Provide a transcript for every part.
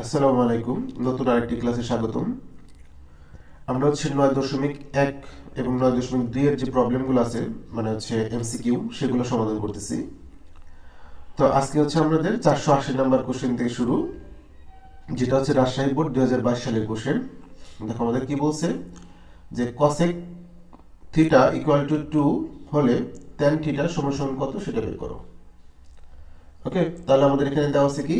আসসালামু আলাইকুম, নতুন আরেকটি ক্লাসে স্বাগতম। আমরা হচ্ছে 9.1 এবং 9.2 এর যে প্রবলেমগুলো আছে, মানে হচ্ছে এমসিকিউ, সেগুলো সমাধান করতেছি। তো আজকে হচ্ছে আমাদের 480 নাম্বার কোশ্চেন থেকে শুরু, যেটা হচ্ছে রাজশাহী বোর্ড 2022 সালের কোশ্চেন। দেখো আমাদের কি বলছে, যে কসেক থিটা ইকুয়াল টু 2 হলে ট্যান থিটা সমান সমান কত সেটা বের করো। ওকে, তাহলে আমাদের এখানে দেওয়া আছে কি,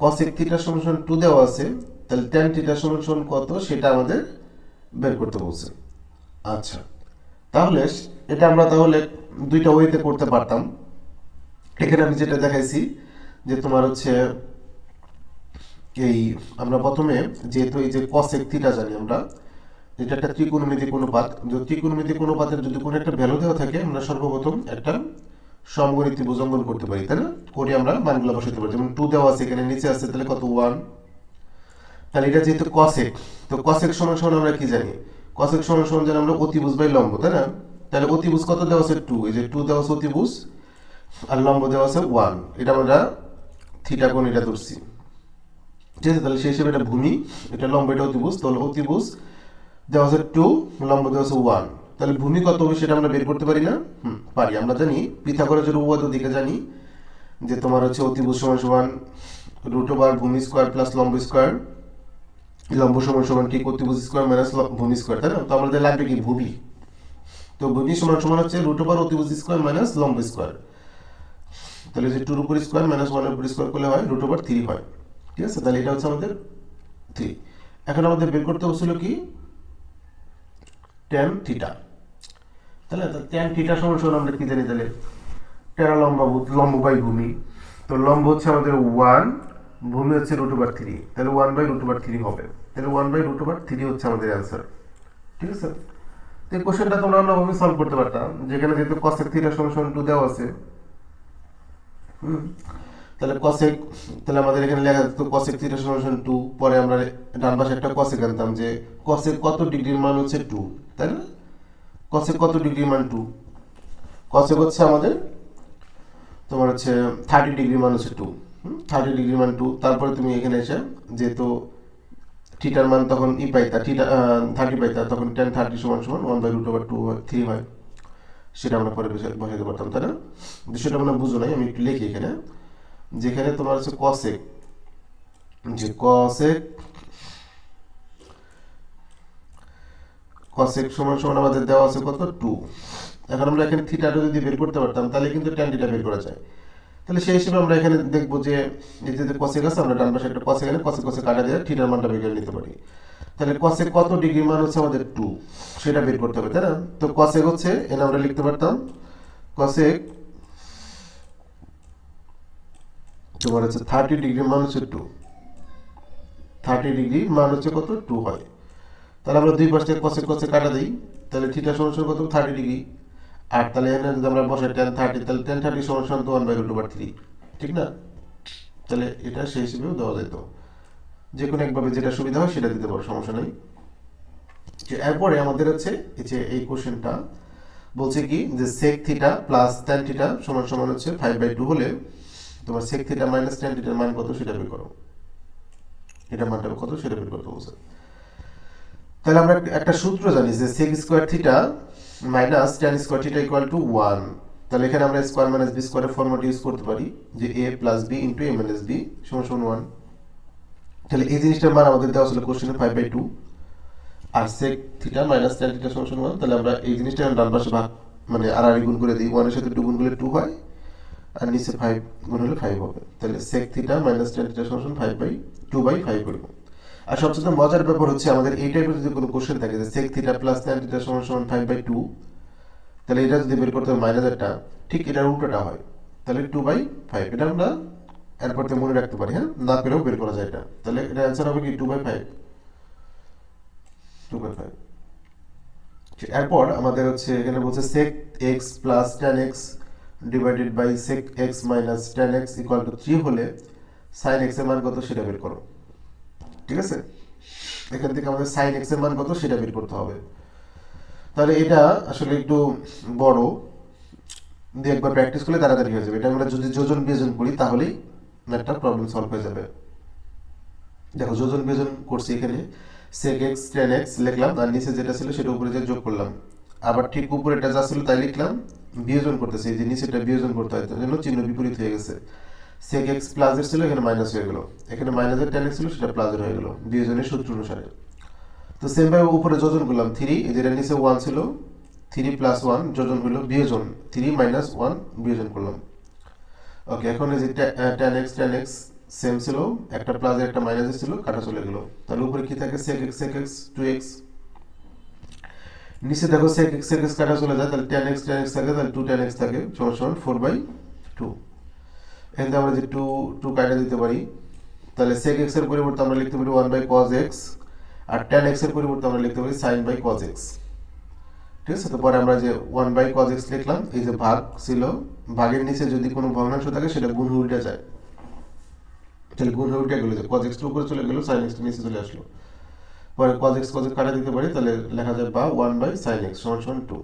cosec থিটা সমান সমান 2 দেওয়া আছে, তাহলে tan থিটা সমান সমান কত সেটা আমাদের বের করতে বলছে। আচ্ছা, তাহলে এটা আমরা তাহলে দুইটা ওয়েতে করতে পারতাম। এখানে আমি যেটা দেখাইছি, যে তোমার হচ্ছে এই আমরা প্রথমে, যেহেতু এই যে cosec থিটা জানি আমরা, এটা একটা ত্রিকোণমিতিক অনুপাত, যে ত্রিকোণমিতিক অনুপাতের যদি কোনো একটা ভ্যালু দেওয়া থাকে, আমরা সর্বপ্রথম একটা সমগণিত ত্রিভুজ অঙ্কন করতে পারি, তাই না? করে আমরা মানগুলো বসাতে পারি। যেমন 2 দেওয়া আছে, এখানে নিচে আছে, তাহলে কত 1। তাহলে এটা যেহেতু কসেক, তো কসেক সমান সমান আমরা কি জানি, কসেক সমান সমান জানি আমরা অতিভুজ বাই লম্ব, তাই না? তাহলে অতিভুজ কত দেওয়া আছে 2, এই যে 2 দেওয়া আছে অতিভুজ, আর লম্ব দেওয়া আছে 1, এটা আমরা থিটা কোণ এটা ধরছি। ঠিক আছে, তাহলে সেই হিসেবে এটা ভূমি, এটা লম্ব, এটা অতিভুজ, তাহলে অতিভুজ দেওয়া আছে 2, লম্ব দেওয়া আছে 1। তাহলে ভূমি কত হবে সেটা আমরা বের করতে পারি না? পারি। আমরা জানি পিথাগোরাসের উপপাদ্য দিকে জানি, যে তোমার হচ্ছে অতিভুজ সমান সমান √, ভূমি স্কয়ার প্লাস লম্ব স্কয়ার, লম্ব সমান সমান ঠিক অতিভুজ স্কয়ার মাইনাস ভূমি স্কয়ার, তাই না? তো আমাদের লাগবে কি, ভূমি। তো ভূমি সমান সমান হচ্ছে √, অতিভুজ স্কয়ার মাইনাস লম্ব স্কয়ার। তাহলে যে 2 এর উপর স্কয়ার মাইনাস 1 এর উপর স্কয়ার করলে হয় √3 হয়। ঠিক আছে, তাহলে এটা হচ্ছে আমাদের 3। এখন আমাদের বের করতে হচ্ছিল কি, tan থিটা। তাহলে tan থিটা সমান সমান আমরা কি জানি, তাহলে টেরা লম্ব, লম্ব বাই ভূমি। তো লম্ব হচ্ছে আমাদের 1, ভূমি হচ্ছে √3, তাহলে 1/√3 হবে। তাহলে 1/√3 হচ্ছে আমাদের অ্যান্সার। ঠিক আছে, তো এই কোশ্চেনটা তোমরা অন্যভাবে সলভ করতে পারতাম, যেখানে যেহেতু cosec থিটা সমান সমান 2 দেওয়া আছে। তাহলে cosec, তাহলে আমাদের এখানে লেখা যেত cosec থিটা সমান সমান 2, পরে আমরা ডান পাশে একটা cosec আনতাম, যে cosec কত ডিগ্রির মান হচ্ছে 2, তাই না? cosec কত ডিগ্রির মান 2, cosec হচ্ছে আমাদের তোমার হচ্ছে 30 ডিগ্রি মান হচ্ছে 2, 30 ডিগ্রি মান 2। তারপরে তুমি এখানে এসে, যেহেতু থিটার মান তখন পাইতা, থিটা 30 পাইতা, তখন tan 30 সমান সমান 1/√3 হয়। সেটা আমরা পরে বসাতে পারতাম, তাই না? বিষয়টা আমরা বুঝো নাই, আমি একটু লিখি এখানে, যেখানে তোমার হচ্ছে cosec, যে cosec, cosec সমান সমান আমাদের দেওয়া আছে কত 2। এখন আমরা এখানে থিটাটা যদি বের করতে পারতাম, তাহলে কিন্তু tan থিটা বের করা যায়। তাহলে সেই হিসেবে আমরা এখানে দেখবো যে এই যে cosec আছে, আমরা ডান পাশে একটা cosec এনে cosec cosec কাটা দিয়ে থিটার মানটা বের করে নিতে পারি। তাহলে cosec কত ডিগ্রি মান হচ্ছে আমাদের 2, সেটা বের করতে হবে, তাই না? তো cosec হচ্ছে এনে আমরা লিখতে পারতাম cosec তোমার হচ্ছে 30 ডিগ্রি মান হচ্ছে 2, 30 ডিগ্রি মান হচ্ছে কত 2 হয়। তাহলে আমরা দুই পাশ থেকে cosec cosec কাটা দিই, তাহলে থিটা সমান সমান কত 30 ডিগ্রি। আর তাহলে এখানে যদি আমরা বসাই tan 30, তাহলে tan 30 সমান সমান তো 1/√3, ঠিক না? তাহলে এটা সেই হিসেবেও দেওয়া যেত, যে কোনো একভাবে যেটা সুবিধা হয় সেটা দিতে পারো, সমস্যা নেই। এরপরে আমাদের হচ্ছে এই যে এই কোশ্চেনটা বলছে কি, যে sec theta plus tan theta সমান সমান হচ্ছে 5/2 হলে তোমার sec থিটা মাইনাস tan থিটার মান কত সেটা বের করো। এটা মানটা কত সেটা বের করতে বলছে। তাহলে আমরা একটা সূত্র জানি, যে sec square theta minus tan square theta equal to 1। তাহলে এখানে আমরা স্কয়ার মাইনাস বি স্কয়ারের ফর্মুলা ইউজ করতে পারি, যে a plus b into a minus b সমান সমান 1। তাহলে এই জিনিসটার মান আমাদের দেওয়া ছিল কোশ্চেনে 5/2, আর sec theta minus tan theta সমান সমান 1। তাহলে আমরা এই জিনিসটা ডান পাশে ভাগ, মানে আর গুণ করে দিই, 1 এর সাথে 2 গুণ করলে 2 হয়, আর নিচে 5 গুণ হলে 5 হবে। তাহলে sec theta minus tan theta সমান 5/2/5 করব। আর সবচেয়ে মজার ব্যাপার হচ্ছে, আমাদের এই টাইপের যদি কোনো কোশ্চেন থাকে, যে sec theta plus tan theta সমান সমান 5/2, তাহলে এটা যদি বের করতে হবে মাইনাসেরটা, ঠিক এটার উল্টোটা হয়, তাহলে 2/5। এটা আমরা এরপর থেকে মনে রাখতে পারি, হ্যাঁ, না পেরেও বের করা যায় এটা। তাহলে এটা অ্যান্সার হবে কি 2/5, 2/5। এরপর আমাদের হচ্ছে এখানে বলছে sec x plus tan x divided by sec x minus tan x equal to 3 হলে sin x এর মান কত সেটা বের করো। ঠিক আছে, এখান থেকে আমাদের sin x এর মান কত সেটা বের করতে হবে। তাহলে এটা আসলে একটু বড়, দিয়ে একবার প্র্যাকটিস করলে তাড়াতাড়ি হয়ে যাবে। এটা আমরা যদি যোজন বিয়োজন করি, তাহলেই একটা প্রবলেম সলভ হয়ে যাবে। দেখো যোজন বিয়োজন করছি এখানে, sec x tan x লিখলাম আর নিচে যেটা ছিল সেটা উপরে যে যোগ করলাম, আবার ঠিক উপরেটা যা ছিল তাই লিখলাম, বিয়োজন করতেছি, এই যে নিচেটা বিয়োজন করতে হয়, তার জন্য চিহ্ন বিপরীত হয়ে গেছে। sec x প্লাসের ছিল এখানে মাইনাস হয়ে গেল, এখানে মাইনাসের tan x ছিল সেটা প্লাসের হয়ে গেল বিয়োজনের সূত্র অনুসারে। তো সেম ভাবে উপরে যোজন করলাম 3, যেটা নিচে 1 ছিল, 3 প্লাস 1 যোজন হলো বিয়োজন, 3 মাইনাস 1 বিয়োজন করলাম। ওকে, এখন এই যে tan x সেম ছিল, একটা প্লাস একটা মাইনাস ছিল, কাটা চলে গেল। তাহলে উপরে কি থাকে, sec x 2x, নিচে দেখো sec x কাটা চলে যায়, তাহলে tan x থাকে, তাহলে 2 tan x থাকে, সমান 4/2। এখানে আমরা যে 2 কাটা দিতে পারি, তাহলে sec x এর পরিবর্তে আমরা লিখতে পারি 1/cos x, আর tan x এর পরিবর্তে আমরা লিখতে পারি sin/cos x। ঠিক আছে, তো পরে আমরা যে 1/cos x লিখলাম, এই যে ভাগ ছিল, ভাগের নিচে যদি কোনো ভগ্নাংশ থাকে সেটা গুণ হয়ে উঠে যায়, তাহলে গুণ হয়ে উঠে গেল, যে cos x উপরে চলে গেল, sin x নিচে চলে আসলো, পরে cos x কাটা দিতে পারি, তাহলে লেখা যায় বা 1/sin x সমান 2।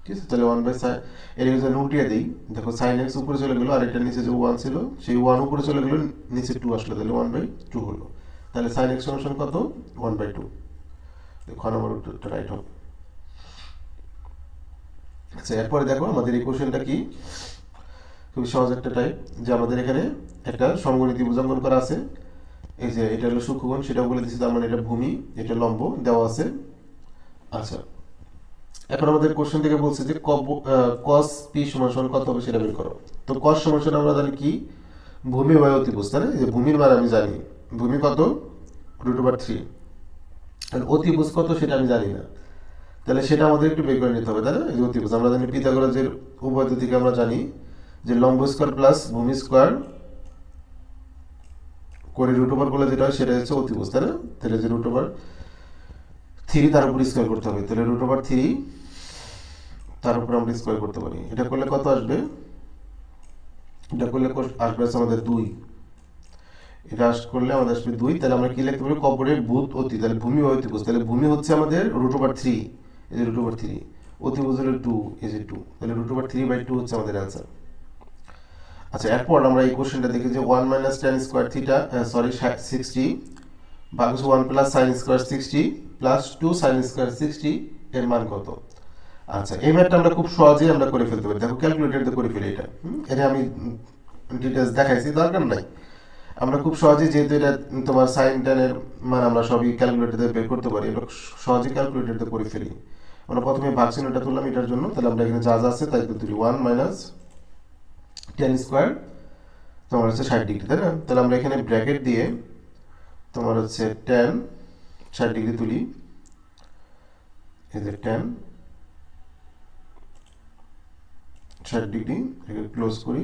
ঠিক আছে, তাহলে 1/sin, এর যদি উল্টিয়ে দিই, দেখো sin x উপরে চলে গেল, আর এটা নিচে যে 1 ছিল সেই 1 উপরে চলে গেল, নিচে 2 আসলো, তাহলে 1/2 হলো, তাহলে sin x সমান কত, 1/2। খ নম্বর উত্তরটা রাইট হবে। আচ্ছা, এরপরে দেখো আমাদের এই কোশ্চেনটা কি, খুবই সহজ একটা টাইপ, যে আমাদের এখানে একটা সমগণিতি ভুজাঙ্কন করা আছে, এই যে এটা হলো সূক্ষ্মকোণ, সেটাও বলে দিচ্ছি, তার মানে এটা ভূমি, এটা লম্ব দেওয়া আছে। আচ্ছা, এখন আমাদের কোশ্চেন থেকে বলছে যে cos p সমান কত হবে সেটা বের করো। তো cos সমান আমরা জানি কি, ভূমি বাই অতিভুজ, তাই না? এই যে ভূমির মান আমি জানি, ভূমি কত, √3, আর অতিভুজ কত সেটা আমি জানি না, তাহলে সেটা আমাদের একটু বের করে নিতে হবে, তাই না? এই যে অতিভুজ আমরা জানি পিথাগোরাসের উপপাদ্য থেকে আমরা জানি যে লম্ব স্কয়ার প্লাস ভূমি স্কয়ার করে √, বলে যেটা হয় সেটা হচ্ছে অতিভুজ, তাই না? তাহলে যে √3 তার উপর স্কয়ার করতে হবে, তাহলে √3 তার উপর আমরা স্কয়ার করতে পারি, এটা করলে কত আসবে, এটা করলে আসবে আমাদের 2, এটা করলে আমাদের আসবে 2, তাহলে আমরা কি লিখতে পারি, কপরের ভূত অতি, তাহলে ভূমি বা অতিভুজ, তাহলে ভূমি হচ্ছে আমাদের √3, এই যে √3, অতিভুজ হলো 2, এই যে 2, তাহলে √3/2 হচ্ছে আমাদের অ্যান্সার। আচ্ছা, এরপর আমরা এই কোশ্চেনটা দেখি যে 1 - tan স্কয়ার থিটা, সরি 60 ভাগ 1 + sin স্কয়ার 60 + 2 sin স্কয়ার 60 এর মান কত। আচ্ছা, এই ম্যাথটা আমরা খুব সহজেই আমরা করে ফেলতে পারি, দেখো ক্যালকুলেটর দিয়ে করে ফেলি এটা, এটা আমি ডিটেইলস দেখাইছি, দরকার নাই, আমরা খুব সহজেই, যেহেতু এটা তোমার সাইন ট্যানের মান আমরা সবই ক্যালকুলেটর দিয়ে বের করতে পারি, এটা সহজেই ক্যালকুলেটর দিয়ে করে ফেলি। আমরা প্রথমে ভাগ চিহ্নটা তুললাম এটার জন্য, তাহলে আমরা এখানে যা যা আছে তাই তো তুলি, 1 - tan স্কয়ার তোমার হচ্ছে 60 ডিগ্রি, তাই না? তাহলে আমরা এখানে ব্র্যাকেট দিয়ে তোমার হচ্ছে tan 60 ডিগ্রি তুলি, এই যে tan 60 ডিগ্রি এটাকে ক্লোজ করি,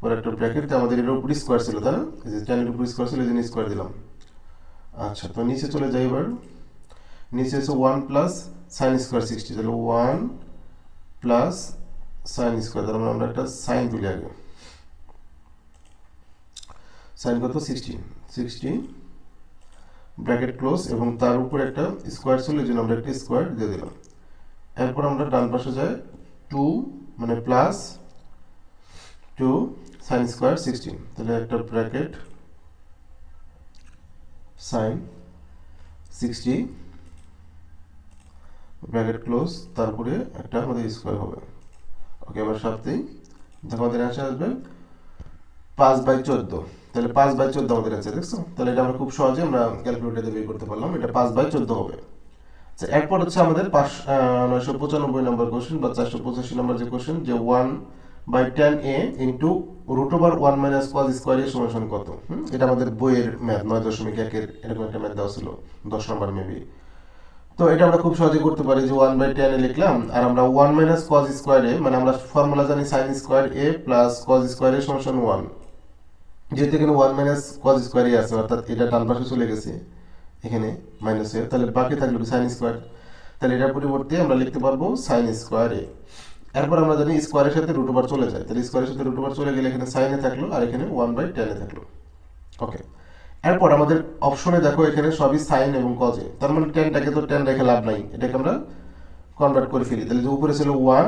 পরে একটা ব্র্যাকেট দিয়ে আমাদের এর উপর স্কয়ার ছিল, তাই না? এই যে tan এর উপর স্কয়ার ছিল, এই জন্য স্কয়ার দিলাম। আচ্ছা, তো নিচে চলে যাই, এবার নিচে হচ্ছে 1 + sin স্কয়ার 60, তাহলে 1 + sin স্কয়ার, তাহলে আমরা একটা সাইন তুলি আগে, সাইন কত, 60 ব্র্যাকেট ক্লোজ, এবং তার উপর একটা স্কয়ার ছিল, এই জন্য আমরা একটা স্কয়ার দিয়ে দিলাম। এরপর আমরা ডান পাশে যাই, 2 মানে +2 sin স্কয়ার 60, তাহলে একটা ব্র্যাকেট sin 60 ব্র্যাকেট ক্লোজ, তারপরে একটা আমাদের স্কয়ার হবে। ওকে, এবার সাথেই দেখো আমাদের অ্যান্সার আসবে 5/14, তাহলে 5/14 আমাদের অ্যান্সার, দেখছো? তাহলে এটা আমরা খুব সহজে আমরা ক্যালকুলেটরে বের করতে পারলাম, এটা 5/14 হবে। আচ্ছা, এরপর হচ্ছে আমাদের 995 নম্বর কোশ্চেন বা 485 নম্বর যে কোশ্চেন, যে 1/tan a into √1 - cos square এর সমান কত। এটা আমাদের বইয়ের ম্যাথ 9.1 এর এরকম একটা ম্যাথ দেওয়া ছিল, 10 নম্বর মেবি। তো এটা আমরা খুব সহজে করতে পারি, যে 1/tan এ লিখলাম, আর আমরা 1 - cos স্কয়ার এ, মানে আমরা ফর্মুলা জানি sin square a + cos square এর সমান 1, যেহেতু এখানে 1 - cos স্কয়ার এ আছে, অর্থাৎ এটা ডান পাশে চলে গেছে এখানে মাইনাস হয়ে, তাহলে বাকি থাকলো sin স্কয়ার, তাহলে এটার পরিবর্তে আমরা লিখতে পারবো sin স্কয়ার a। এরপর আমরা জানি স্কয়ারের সাথে √, চলে যায়, তাহলে স্কয়ারের সাথে √, চলে গেলে এখানে sin এ থাকলো, আর এখানে 1/tan এ থাকলো। ওকে, এরপর আমাদের অপশনে দেখো এখানে সবই সাইন এবং কজ এ, তার মানে ট্যানটাকে তো ট্যান রেখে লাভ নাই, এটাকে আমরা কনভার্ট করে ফেলি, তাহলে যে উপরে ছিল 1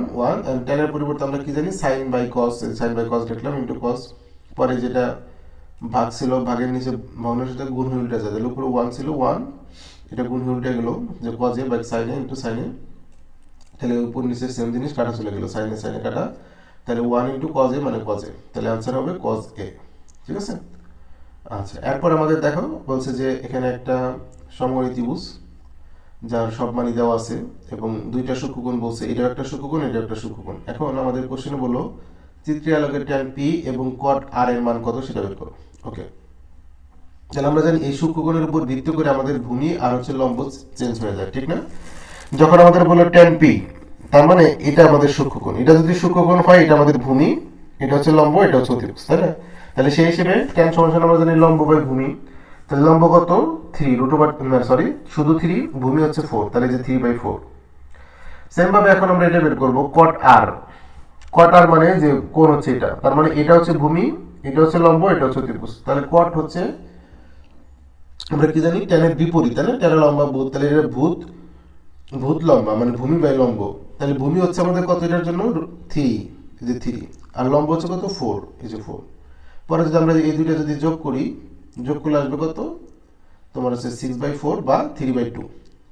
এন্ড ট্যানের পরিবর্তে আমরা কি জানি sin/cos, sin/cos লিখলাম ইনটু cos, পরে যেটা ভাগ ছিল, ভাগের নিচে ভগ্নের সাথে গুণ হয়ে উল্টে যায়, তাহলে উপরে 1 ছিল 1, এটা গুণ হয়ে উল্টে গেল যে কজে বাই সাইনে ইন্টু সাইনে, তাহলে উপর নিচে সেম জিনিস কাটা চলে গেল, সাইনে সাইনে কাটা, তাহলে 1 ইন্টু কজে মানে কজে, তাহলে অ্যান্সার হবে কজ এ। ঠিক আছে। আচ্ছা, এরপর আমাদের দেখো বলছে যে এখানে একটা সমকোণী ত্রিভুজ যার সব মানই দেওয়া আছে এবং দুইটা সূক্ষ্মকোণ বলছে, এটাও একটা সূক্ষ্মকোণ, এটাও একটা সূক্ষ্মকোণ। এখন আমাদের কোশ্চেনে বললো চিত্রে আলোকের ট্যান পি এবং কট আর এর মান কত সেটা বের করো। ওকে, তাহলে আমরা জানি এই সূক্ষ্মকোণের উপর ভিত্তি করে আমাদের ভূমি আর হচ্ছে লম্ব চেঞ্জ হয়ে যায়, ঠিক না? যখন আমাদের বললো ট্যান পি, তার মানে এটা আমাদের সূক্ষ্মকোণ, এটা যদি সূক্ষ্মকোণ হয় এটা আমাদের ভূমি, এটা হচ্ছে লম্ব, এটা হচ্ছে অতিভুজ, তাই না? তাহলে সেই হিসেবে ট্যান সমান আমরা জানি লম্ব বাই ভূমি, তাহলে লম্ব কত 3 রুট ওভার, সরি শুধু 3, ভূমি হচ্ছে 4, তাহলে যে 3/4। সেম ভাবে এখন আমরা এটা বের করব কট আর, কট আর মানে যে কোণ হচ্ছে এটা, তার মানে এটা হচ্ছে ভূমি, এটা হচ্ছে লম্ব, এটা হচ্ছে অতিভুজ, তাহলে কট হচ্ছে আমরা কি জানি ট্যানের বিপরীত, তাই না? ট্যানের লম্বা ভূত, তাহলে এটা ভূত, ভূত লম্বা মানে ভূমি বাই লম্ব, তাহলে ভূমি হচ্ছে আমাদের কত এটার জন্য 3, এই যে 3, আর লম্ব হচ্ছে কত 4, এই যে 4। পরে যদি আমরা এই দুইটা যদি যোগ করি, যোগ করলে আসবে কত তোমার হচ্ছে 6/4 বা 3/2,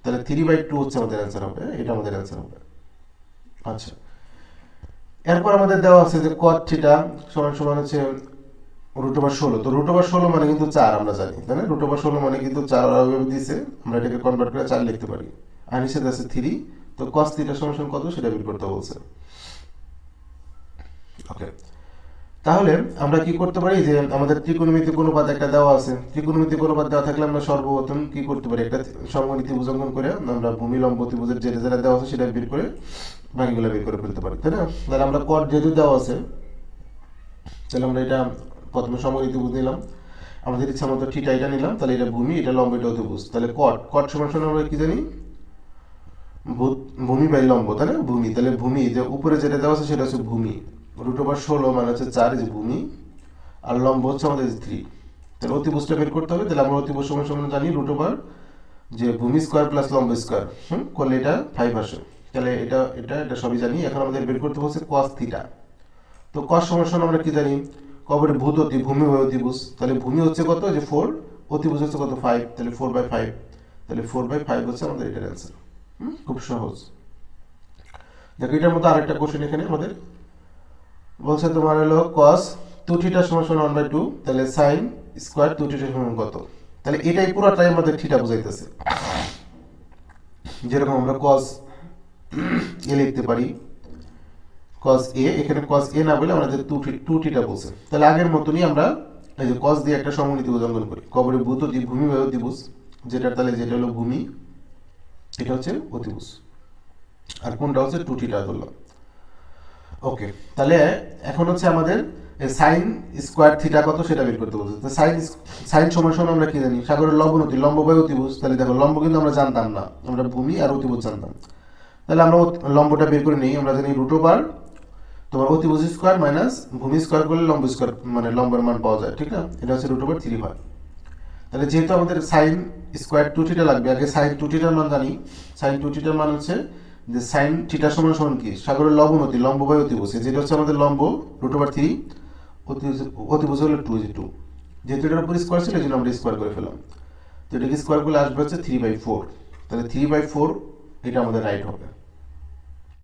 তাহলে 3/2 হচ্ছে আমাদের অ্যান্সার হবে, এটা আমাদের অ্যান্সার হবে। আচ্ছা, এরপর আমাদের দেওয়া আছে যে cot থিটা সমান সমান হচ্ছে √16, তো √16 মানে কিন্তু 4 আমরা জানি, তাই না? √16 মানে কিন্তু 4 ভাবে দিয়েছে, আমরা এটাকে কনভার্ট করে 4 লিখতে পারি, আর নিচে আছে 3, তো cos থিটা সমান সমান কত সেটা বের করতে বলছে। ওকে, তাহলে আমরা কি করতে পারি যে আমাদের ত্রিকোণমিতিক অনুপাত একটা দেওয়া আছে, ত্রিকোণমিতিক অনুপাত দেওয়া থাকলে আমরা সর্বপ্রথম কি করতে পারি, একটা সমকোণী ত্রিভুজ অঙ্কন করে আমরা ভূমি লম্ব ত্রিভুজের যেটা যেটা দেওয়া আছে সেটা বের করে বাকিগুলো বের করে ফেলতে পারি, তাই না? তাহলে আমরা কট যেহেতু দেওয়া আছে, তাহলে আমরা এটা প্রথমে সমকোণী ত্রিভুজ নিলাম, আমাদের ইচ্ছা মতো থিটা এটা নিলাম, তাহলে এটা ভূমি, এটা লম্ব, এটা অতিভুজ, তাহলে কট কট সমান সমান আমরা কি জানি ভূমি বাই লম্ব, তাই না? ভূমি, তাহলে ভূমি যে উপরে যেটা দেওয়া আছে সেটা হচ্ছে ভূমি, √16 মানে হচ্ছে 4, যে ভূমি, আর লম্ব হচ্ছে আমাদের 3, তাহলে অতিভুজটা বের করতে হবে, তাহলে আমরা অতিভুজ সমান সমান জানি √ যে ভূমি স্কয়ার প্লাস লম্ব স্কয়ার, করলে এটা 5 আসে, তাহলে এটা এটা এটা সবই জানি। এখন আমাদের বের করতে হচ্ছে cos থিটা, তো cos সমান সমান আমরা কি জানি কবরে ভূত অতি, ভূমি বাই অতিভুজ, তাহলে ভূমি হচ্ছে কত যে 4, অতিভুজ হচ্ছে কত 5, তাহলে 4/5, তাহলে 4/5 হচ্ছে আমাদের এটার অ্যান্সার। খুব সহজ। দেখো এটার মধ্যে আরেকটা কোশ্চেন এখানে আমাদের বলছে তোমার হলো cos 2θ সমান সমান 1/2, তাহলে sin স্কয়ার 2θ সমান কত, তাহলে এটাই পুরোটাই আমাদের থিটা বোঝাইতেছে। যেরকম আমরা cos a লিখতে পারি, cos a, এখানে cos a না বলে আমাদের 2θ বলছে, তাহলে আগের মতনই আমরা এই যে cos দিয়ে একটা সমকোণী ত্রিভুজ অঙ্কন করি, কবরে ভূত ভূমি বাই অতিভুজ, যেটা তাহলে যেটা হলো ভূমি, এটা হচ্ছে অতিভুজ, আর কোনটা হচ্ছে 2θ ধরলাম। ওকে, তাহলে এখন হচ্ছে আমাদের সাইন স্কোয়ার থিটা কত সেটা বের করতে বলছে, তো সাইন সাইন সমান সমান আমরা কি জানি সাগরের লম্বনতি, লম্ব বাই অতিভুজ, তাহলে দেখো লম্ব কিন্তু আমরা জানতাম না, আমরা ভূমি আর অতিভুজ জানতাম, তাহলে আমরা লম্বটা বের করে নিই, আমরা জানি √ তোমার অতিভুজ স্কোয়ার মাইনাস ভূমি স্কোয়ার করলে লম্ব স্কোয়ার মানে লম্বের মান পাওয়া যায়, ঠিক না? এটা হচ্ছে √3 হয়। তাহলে যেহেতু আমাদের সাইন স্কোয়ার 2θ লাগবে, আগে সাইন 2θ মান জানি, সাইন 2θ মান হচ্ছে যে সাইন থিটা সমান সমান কি সাগরের লবনতি, লম্ব বাই অতিভুজ, যেটা হচ্ছে আমাদের লম্ব √3, অতিভুজ হলো 2, যেহেতু এটার উপর স্কোয়ার ছিল এই জন্য আমরা স্কোয়ার করে ফেলাম, তো এটাকে স্কোয়ার করলে আসবে হচ্ছে 3/4, তাহলে 3/4 এটা আমাদের রাইট হবে।